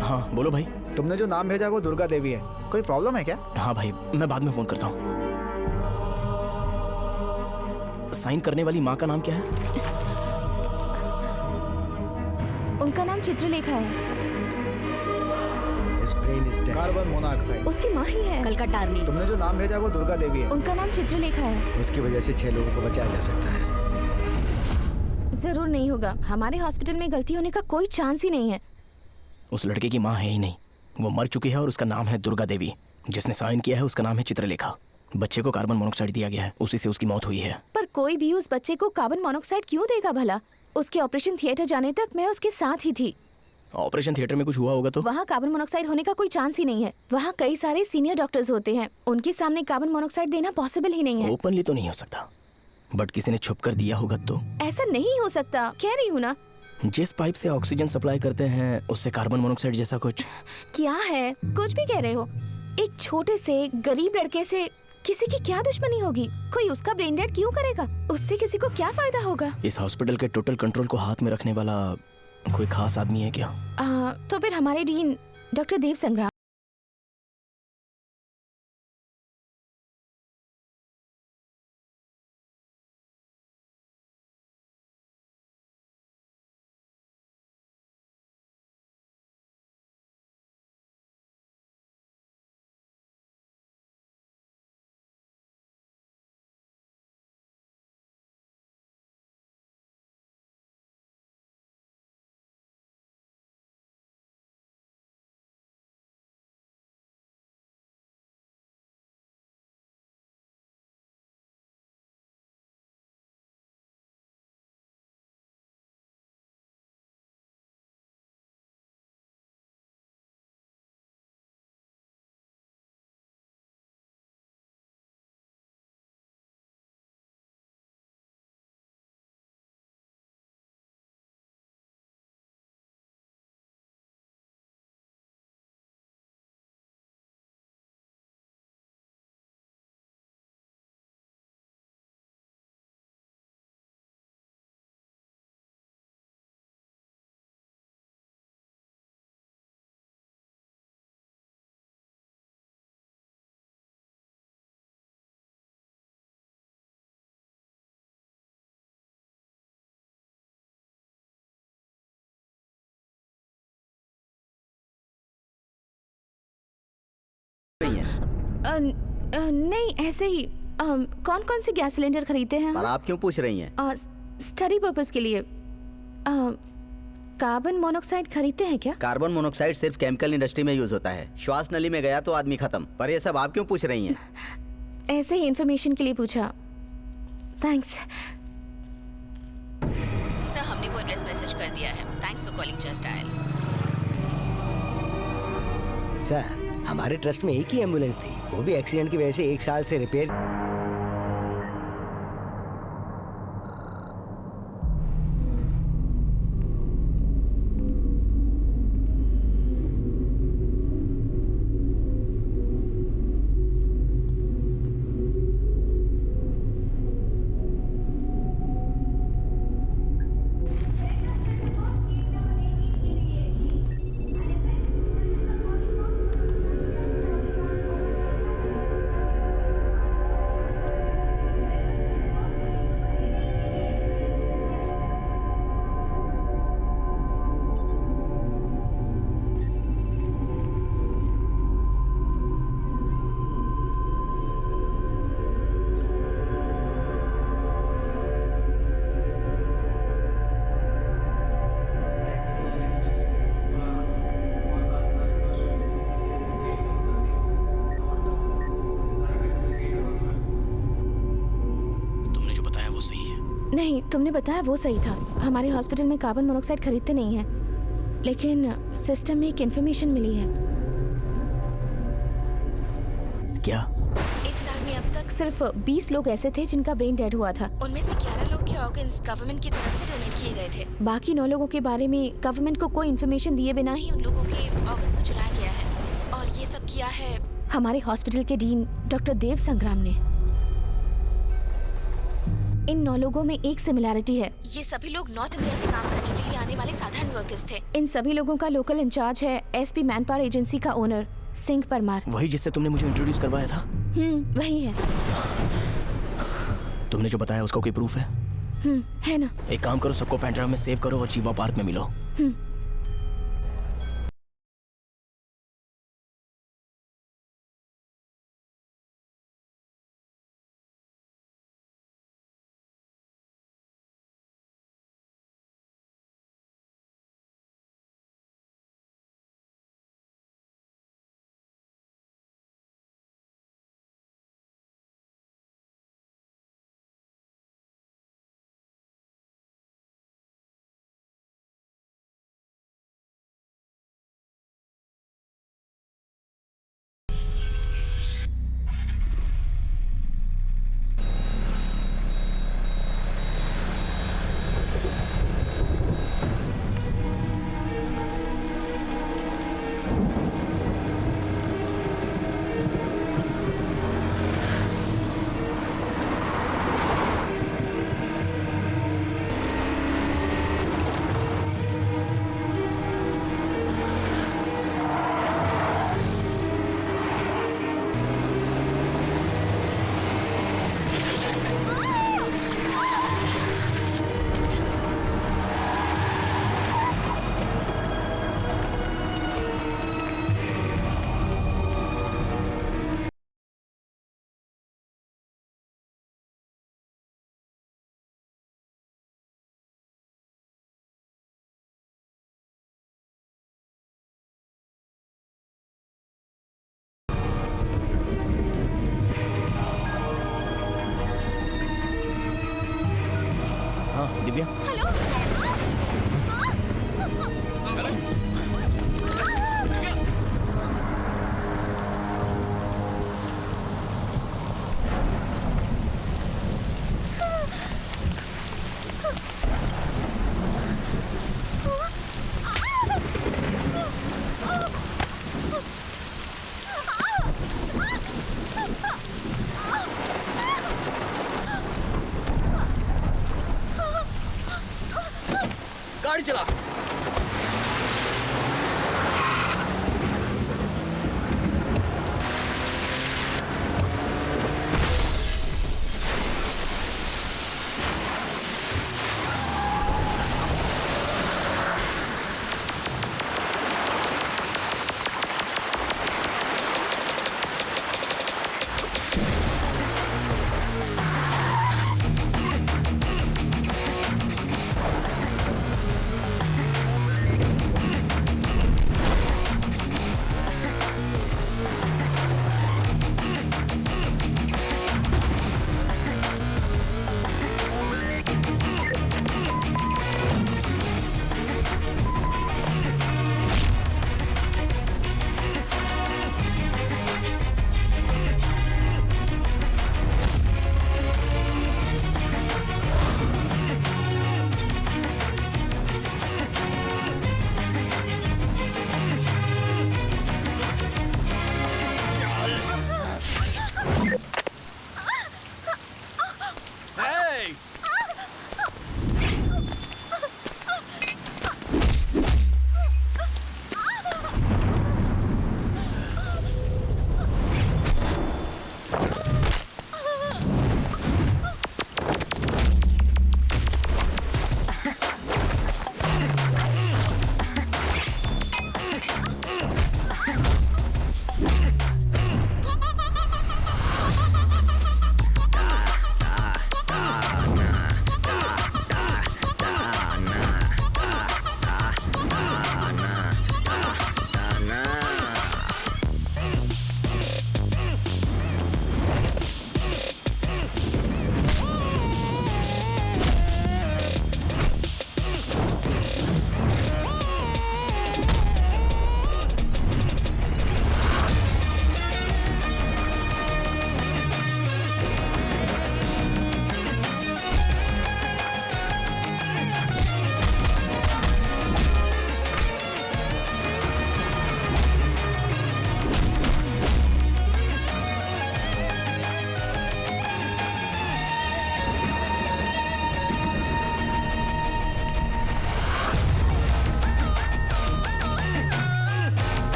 हाँ बोलो भाई। तुमने जो नाम भेजा वो दुर्गा देवी है, कोई प्रॉब्लम है क्या? हाँ भाई, मैं बाद में फोन करता हूँ। साइन करने वाली माँ का नाम क्या है? उनका नाम चित्रलेखा है। Carbon monoxide. उसकी माँ ही है। कलकत्तारनी। तुमने जो नाम भेजा वो दुर्गा देवी है। उनका नाम चित्रलेखा है। उसकी वजह से 6 लोगों को बचाया जा सकता है। जरूर नहीं होगा, हमारे हॉस्पिटल में गलती होने का कोई चांस ही नहीं है। उस लड़के की माँ है ही नहीं, वो मर चुकी है और उसका नाम है दुर्गा देवी। जिसने साइन किया है उसका नाम है चित्रलेखा। बच्चे को कार्बन मोनोऑक्साइड दिया गया है, उसी से उसकी मौत हुई है। पर कोई भी उस बच्चे को कार्बन मोनोऑक्साइड क्यों देगा भला? उसके ऑपरेशन थिएटर जाने तक मैं उसके साथ ही थी। ऑपरेशन थिएटर में कुछ हुआ होगा तो? वहाँ कार्बन मोनोऑक्साइड होने का कोई चांस ही नहीं है। वहाँ कई सारे सीनियर डॉक्टर्स होते हैं, उनके सामने कार्बन मोनोऑक्साइड देना पॉसिबल ही नहीं है। ओपनली तो नहीं हो सकता, बट किसी ने छुप कर दिया होगा तो? ऐसा नहीं हो सकता, कह रही हूँ ना। जिस पाइप से ऑक्सीजन सप्लाई करते हैं उससे कार्बन मोनोऑक्साइड जैसा कुछ? क्या है, कुछ भी कह रहे हो। एक छोटे से गरीब लड़के से किसी की क्या दुश्मनी होगी? कोई उसका ब्रेन डेड क्यों करेगा? उससे किसी को क्या फायदा होगा? इस हॉस्पिटल के टोटल कंट्रोल को हाथ में रखने वाला कोई खास आदमी है क्या? तो फिर हमारे डीन डॉक्टर देव संग्राम। नहीं, ऐसे ही। कौन कौन से गैस सिलेंडर खरीदते हैं? पर आप क्यों पूछ रही हैं? स्टडी पर्पस के लिए। कार्बन मोनोऑक्साइड खरीदते हैं क्या? कार्बन मोनोऑक्साइड सिर्फ केमिकल इंडस्ट्री में यूज होता है। श्वास नली में गया तो आदमी खत्म। पर ये सब आप क्यों पूछ रही हैं? ऐसे ही इंफॉर्मेशन के लिए पूछा। थैंक्स सर, हमने वो एड्रेस मैसेज कर दिया है। Thanks for calling just dial. Sir, हमारे ट्रस्ट में एक ही एम्बुलेंस थी, वो भी एक्सीडेंट की वजह से 1 साल से रिपेयर। नहीं, तुमने बताया वो सही था। हमारे हॉस्पिटल में कार्बन मोनोऑक्साइड खरीदते नहीं हैं, लेकिन सिस्टम में एक इन्फॉर्मेशन मिली है। क्या? इस साल में अब तक सिर्फ 20 लोग ऐसे थे जिनका ब्रेन डेड हुआ था। उनमें से 11 लोग के ऑर्गन्स गवर्नमेंट की तरफ से डोनेट किए गए थे। बाकी 9 लोगों के बारे में गवर्नमेंट को कोई इन्फॉर्मेशन दिए बिना ही उन लोगों के ऑर्गन्स को चुराया गया है और ये सब किया है हमारे हॉस्पिटल के डीन डॉक्टर देव संग्राम ने। इन 9 लोगों में एक सिमिलैरिटी है। ये सभी लोग नॉर्थ इंडिया से काम करने के लिए आने वाले साधारण वर्कर्स थे। इन सभी लोगों का लोकल इंचार्ज है एसपी मैन पावर एजेंसी का ओनर सिंह परमार। वही जिससे तुमने मुझे इंट्रोड्यूस करवाया था। वही है। तुमने जो बताया उसका कोई प्रूफ है? है ना। एक काम करो, सबको पेन ड्राइव में सेव करो और चीवा पार्क में मिलो।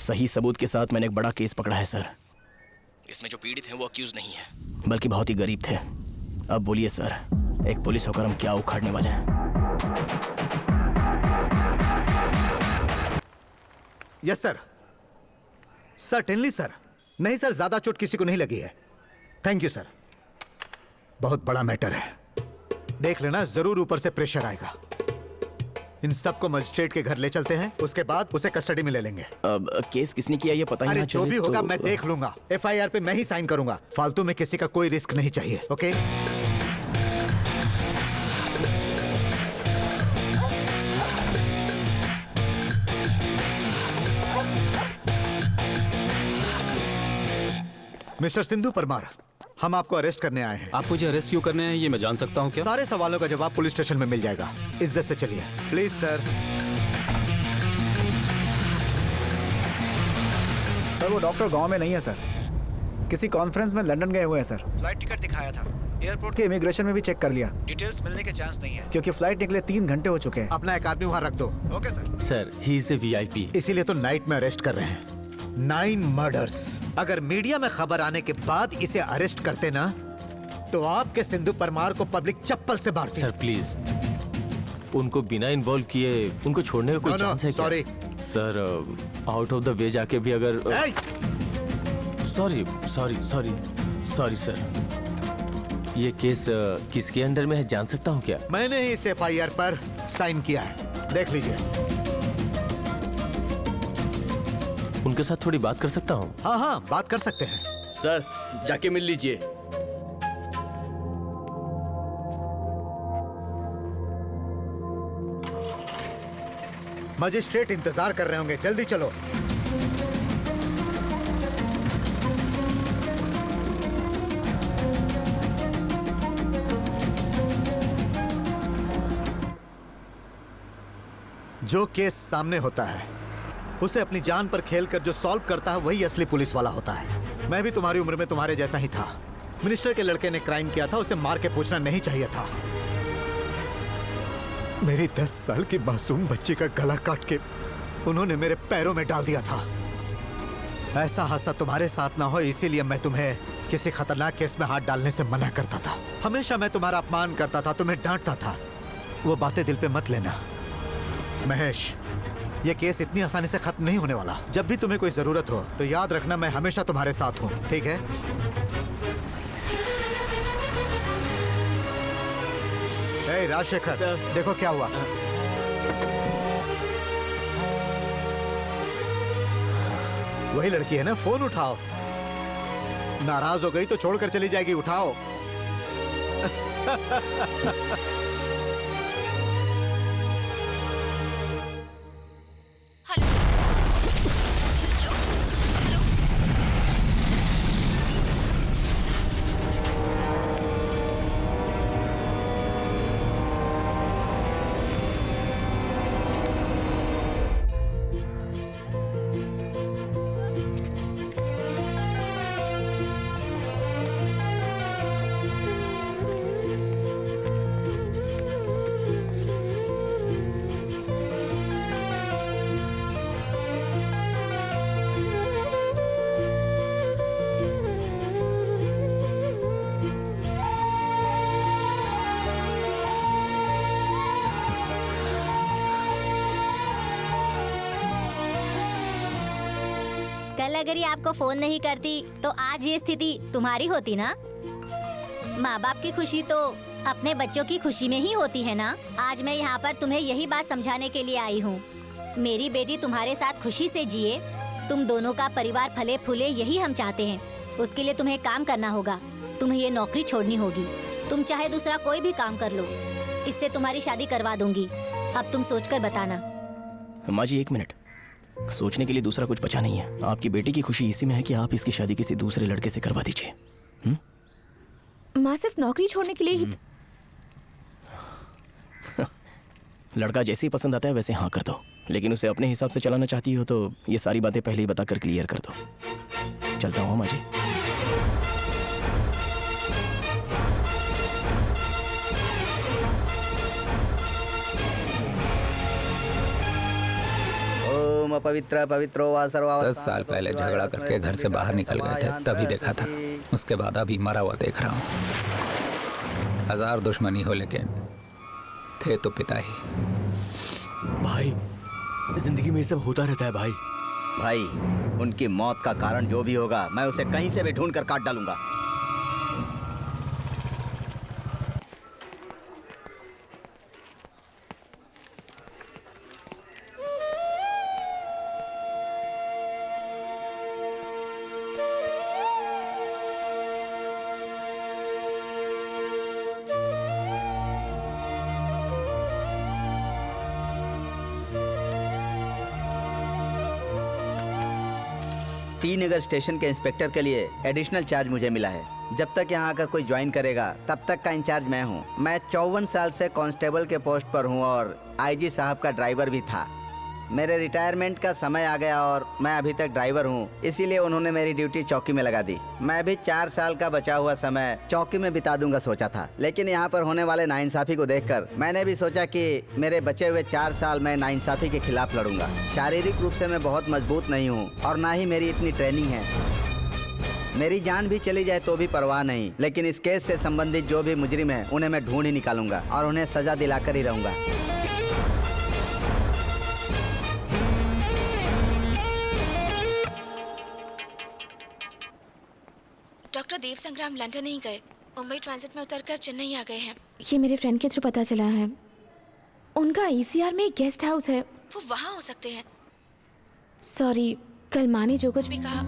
सही सबूत के साथ मैंने एक बड़ा केस पकड़ा है सर। इसमें जो पीड़ित हैं वो अक्यूज नहीं है, बल्कि बहुत ही गरीब थे। अब बोलिए सर, एक पुलिस होकर हम क्या उखाड़ने वाले हैं? Yes sir, certainly sir. नहीं सर, ज्यादा चोट किसी को नहीं लगी है। Thank you sir. बहुत बड़ा मैटर है, देख लेना, जरूर ऊपर से प्रेशर आएगा। इन सबको मजिस्ट्रेट के घर ले चलते हैं, उसके बाद उसे कस्टडी में ले लेंगे। अब केस किसने किया ये पता ही अरे ना जो चले भी होगा तो- मैं देख लूंगा। FIR पे मैं ही साइन करूंगा। फालतू में किसी का कोई रिस्क नहीं चाहिए। ओके मिस्टर सिंधु परमार, हम आपको अरेस्ट करने आए हैं। आप मुझे अरेस्ट क्यों करने हैं ये मैं जान सकता हूँ क्या? सारे सवालों का जवाब पुलिस स्टेशन में मिल जाएगा। इज्जत से चलिए प्लीज सर। सर वो डॉक्टर गांव में नहीं है सर, किसी कॉन्फ्रेंस में लंदन गए हुए हैं सर। फ्लाइट टिकट दिखाया था, एयरपोर्ट के इमिग्रेशन में भी चेक कर लिया, डिटेल्स मिलने के चांस नहीं है क्योंकि फ्लाइट निकले 3 घंटे हो चुके हैं। अपना एक आदमी वहाँ रख दो। Okay sir. Sir he is a VIP। इसीलिए तो नाइट में अरेस्ट कर रहे हैं। 9 मर्डर्स। अगर मीडिया में खबर आने के बाद इसे अरेस्ट करते ना, तो आपके सिंधु परमार को पब्लिक चप्पल से मारती। सर प्लीज, उनको बिना इन्वॉल्व किए उनको छोड़ने का कोई No, no, चांस है क्या? sorry. Sir out of the way जाके भी अगर सॉरी सर, ये केस किसके अंडर में है जान सकता हूँ क्या? मैंने ही इस FIR पर साइन किया है, देख लीजिए। उनके साथ थोड़ी बात कर सकता हूँ? हाँ हाँ, बात कर सकते हैं। सर जाके मिल लीजिए। मजिस्ट्रेट इंतजार कर रहे होंगे, जल्दी चलो। जो केस सामने होता है उसे अपनी जान पर खेलकर जो सॉल्व करता है वही असली पुलिस वाला होता है। मैं भी तुम्हारी उम्र में तुम्हारे जैसा ही था। मिनिस्टर के लड़के ने क्राइम किया था, उसे मार के पूछना नहीं चाहिए था। मेरी 10 साल की मासूम बच्ची का गला काट के उन्होंने मेरे पैरों में डाल दिया था। ऐसा हादसा तुम्हारे साथ ना हो, इसीलिए मैं तुम्हें किसी खतरनाक केस में हाथ डालने से मना करता था। हमेशा मैं तुम्हारा अपमान करता था, तुम्हें डांटता था। वो बातें दिल पे मत लेना महेश, ये केस इतनी आसानी से खत्म नहीं होने वाला। जब भी तुम्हें कोई जरूरत हो तो याद रखना मैं हमेशा तुम्हारे साथ हूँ, ठीक है? ए राजशेखर, देखो क्या हुआ। वही लड़की है ना, फोन उठाओ। नाराज हो गई तो छोड़कर चली जाएगी, उठाओ। Hello hello hello. कल अगर ये आपको फोन नहीं करती तो आज ये स्थिति तुम्हारी होती ना। माँ बाप की खुशी तो अपने बच्चों की खुशी में ही होती है ना। आज मैं यहाँ पर तुम्हें यही बात समझाने के लिए आई हूँ। मेरी बेटी तुम्हारे साथ खुशी से जिए, तुम दोनों का परिवार फले फूले, यही हम चाहते हैं। उसके लिए तुम्हें काम करना होगा, तुम्हें ये नौकरी छोड़नी होगी। तुम चाहे दूसरा कोई भी काम कर लो, इससे तुम्हारी शादी करवा दूंगी। अब तुम सोचकर बताना। माँ जी 1 मिनट, सोचने के लिए दूसरा कुछ बचा नहीं है। आपकी बेटी की खुशी इसी में है कि आप इसकी शादी किसी दूसरे लड़के से करवा दीजिए। माँ सिर्फ नौकरी छोड़ने के लिए ही लड़का जैसे ही पसंद आता है वैसे हाँ कर दो, लेकिन उसे अपने हिसाब से चलाना चाहती हो तो ये सारी बातें पहले ही बताकर क्लियर कर दो। चलता हूँ माँ जी। ओम पवित्र पवित्रो वा सर्वा। 10 साल पहले झगड़ा करके घर से बाहर निकल गए थे, तभी देखा था। उसके बाद अभी मरा हुआ देख रहा हूँ। 1000 दुश्मनी हो लेकिन थे तो पिता ही। भाई जिंदगी में ये सब होता रहता है भाई। भाई उनकी मौत का कारण जो भी होगा मैं उसे कहीं से भी ढूंढ कर काट डालूंगा। टी नगर स्टेशन के इंस्पेक्टर के लिए एडिशनल चार्ज मुझे मिला है। जब तक यहाँ आकर कोई ज्वाइन करेगा तब तक का इंचार्ज मैं हूँ। मैं 54 साल से कांस्टेबल के पोस्ट पर हूँ और आईजी साहब का ड्राइवर भी था। मेरे रिटायरमेंट का समय आ गया और मैं अभी तक ड्राइवर हूँ, इसीलिए उन्होंने मेरी ड्यूटी चौकी में लगा दी। मैं भी 4 साल का बचा हुआ समय चौकी में बिता दूंगा सोचा था, लेकिन यहाँ पर होने वाले नाइंसाफी को देखकर मैंने भी सोचा कि मेरे बचे हुए 4 साल मैं नाइंसाफी के खिलाफ लड़ूंगा। शारीरिक रूप से मैं बहुत मजबूत नहीं हूँ और ना ही मेरी इतनी ट्रेनिंग है। मेरी जान भी चली जाए तो भी परवाह नहीं, लेकिन इस केस से संबंधित जो भी मुजरिम है उन्हें मैं ढूंढ ही निकालूंगा और उन्हें सजा दिलाकर ही रहूंगा। डॉक्टर देव संग्राम लंदन नहीं गए, मुंबई ट्रांजिट में उतरकर चेन्नई आ गए हैं। ये मेरे फ्रेंड के थ्रू पता चला है। उनका ईसीआर में एक गेस्ट हाउस है, वो वहाँ हो सकते हैं। सॉरी, कल माँ ने जो कुछ भी कहा